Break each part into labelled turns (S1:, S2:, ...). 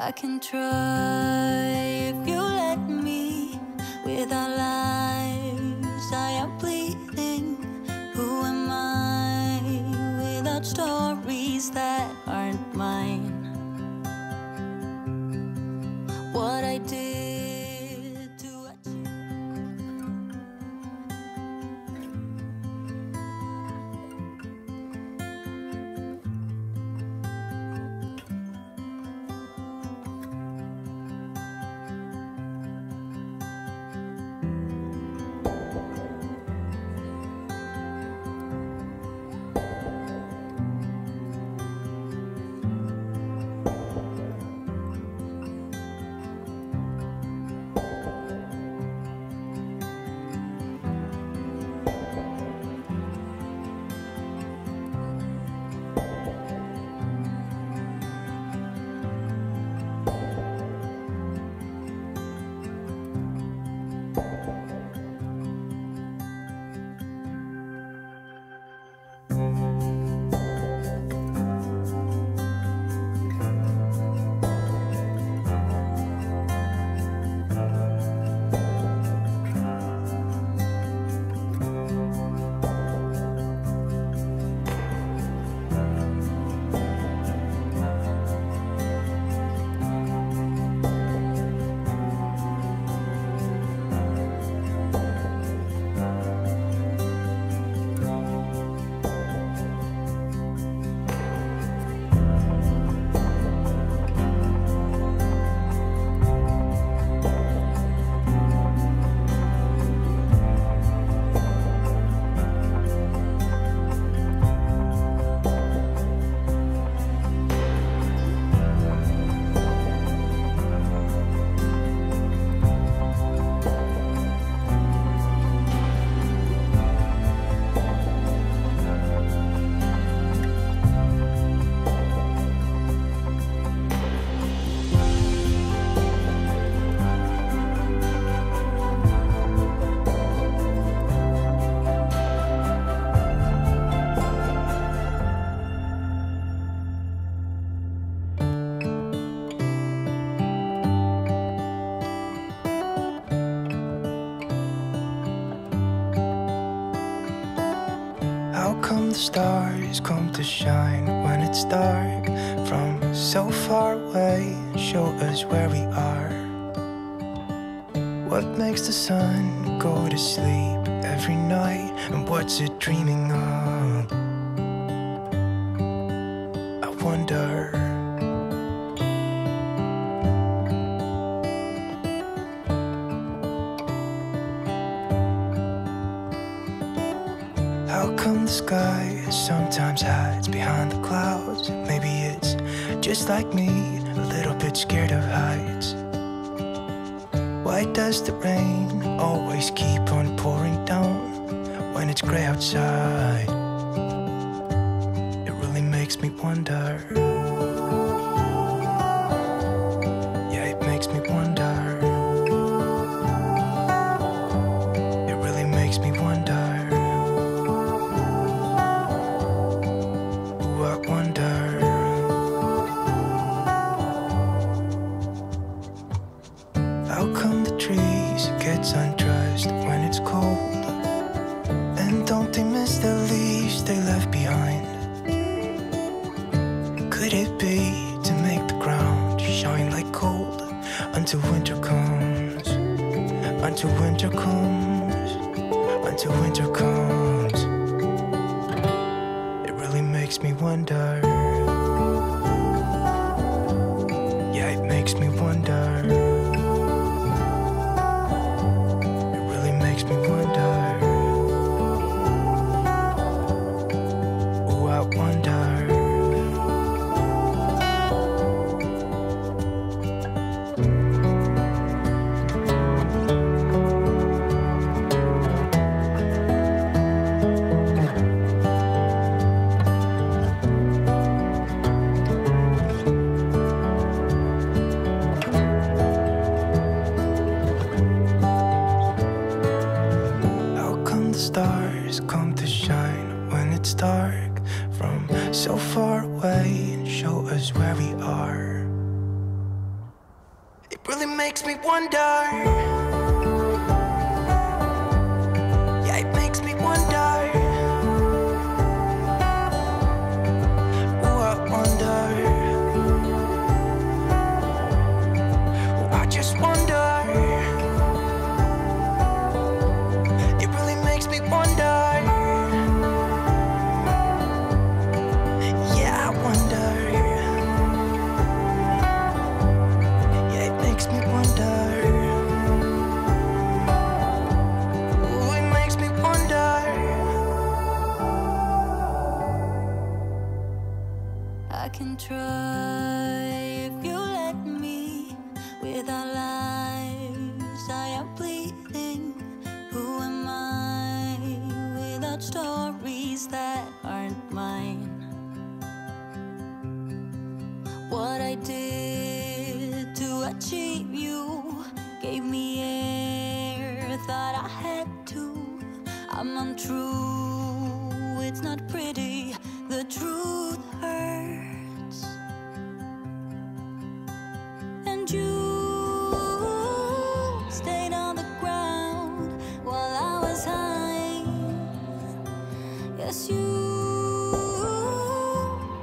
S1: I can try if you let me. With our lives, I am bleeding. Who am I without stories that aren't mine? What I did to achieve.
S2: How come the stars come to shine when it's dark? From so far away, show us where we are. What makes the sun go to sleep every night? And what's it dreaming of? I wonder. How come the sky sometimes hides behind the clouds? Maybe it's just like me, a little bit scared of heights. Why does the rain always keep on pouring down when it's gray outside? It really makes me wonder. Yeah, it makes me wonder. It really makes me wonder. I wonder. How come the trees get undressed when it's cold? And don't they miss the leaves they left behind? Could it be to make the ground shine like gold until winter comes? Until winter comes. Until winter comes. Makes me wonder. Yeah, it makes me wonder. It really makes me wonder. Oh, I wonder. really makes me wonder. Yeah, it makes me wonder. Oh, I wonder. Oh, I just wonder. It really makes me wonder. Yeah, I wonder. Yeah, it makes me wonder. Oh, it makes me wonder.
S1: I can try if you let me. Without lives, I am bleeding. Who am I without stories that aren't mine? What I did to achieve you gave me air, thought I had to. I'm untrue, it's not pretty, the truth hurts. And you stayed on the ground while I was high. Yes, you've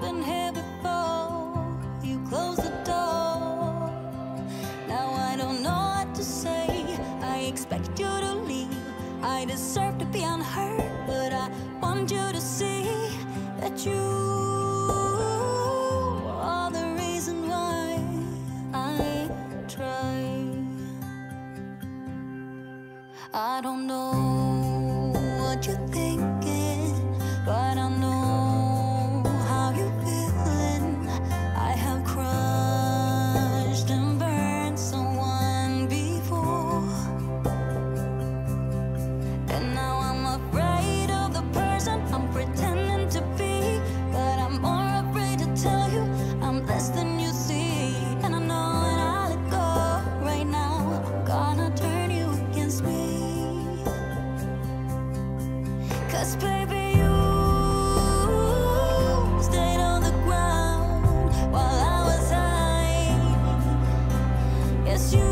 S1: been here before, you closed the door. Now I don't know what to say, I expect you to leave. I deserve to be unheard, but I want you to see that you are the reason why I try. I don't know what you're thinking, but I know how you're feeling. I have crushed and burned someone before, and now I'm afraid of the person I'm pretending to be. But I'm more afraid to tell you I'm less than you see. And I know when I let go right now, I'm gonna turn you against me. 'Cause baby, you stayed on the ground while I was high. Yes, you've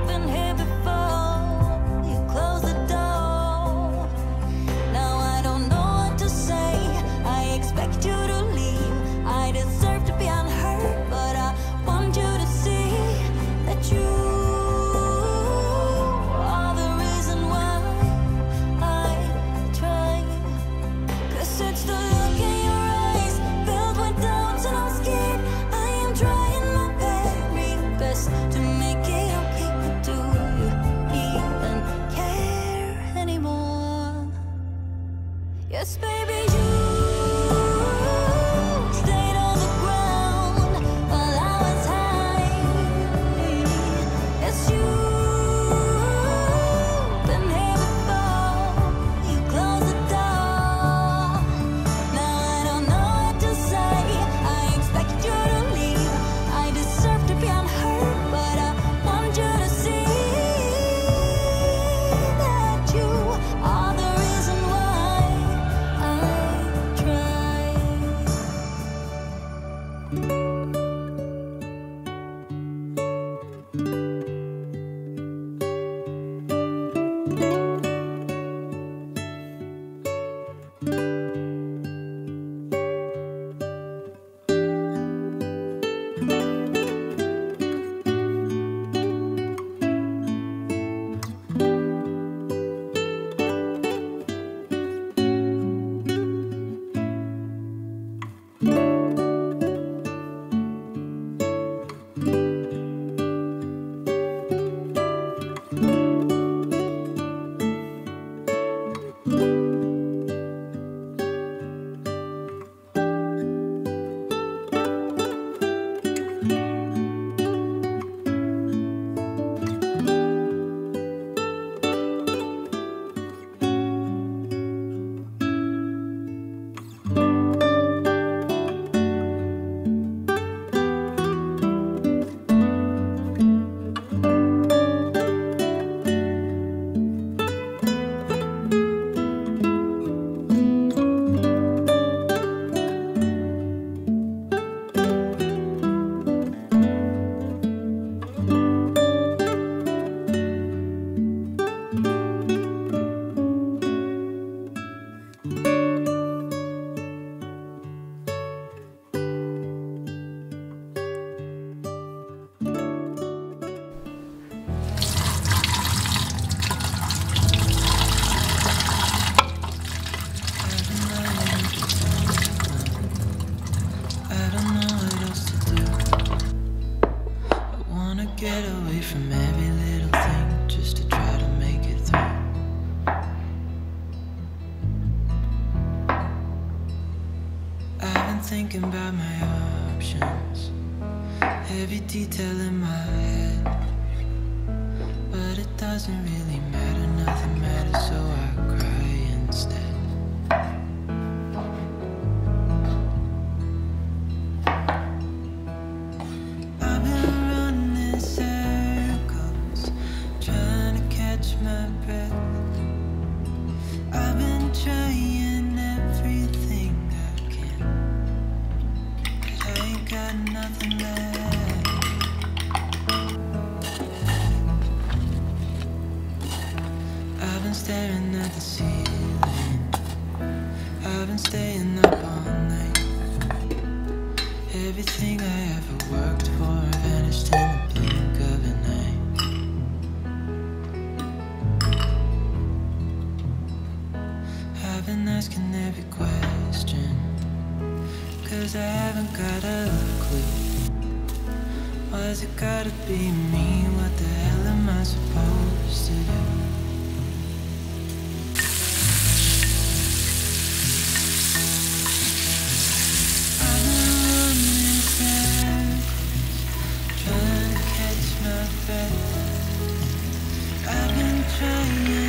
S1: been here before, you closed the door. Now I don't know what to say, I expect you to leave. I deserve to be unheard, but I want you to see that you are the reason why I try. 'Cause it's the look in your eyes, filled with doubts, and I'm scared. I am trying my very
S2: get away from every little thing just to try to make it through. I've been thinking about my options, every detail in my head, but it doesn't really matter, nothing matters, so I cry instead. I've been running in circles, trying to catch my breath. I've been trying everything I can, but I ain't got nothing left. I've been staring at the ceiling, I've been staying up all night. Everything I ever worked for vanished in the blink of an eye. I've been asking every question, 'cause I haven't got a clue. Why's it gotta be me? What the hell am I supposed to do? I've been running in circles, trying to catch my breath. I've been trying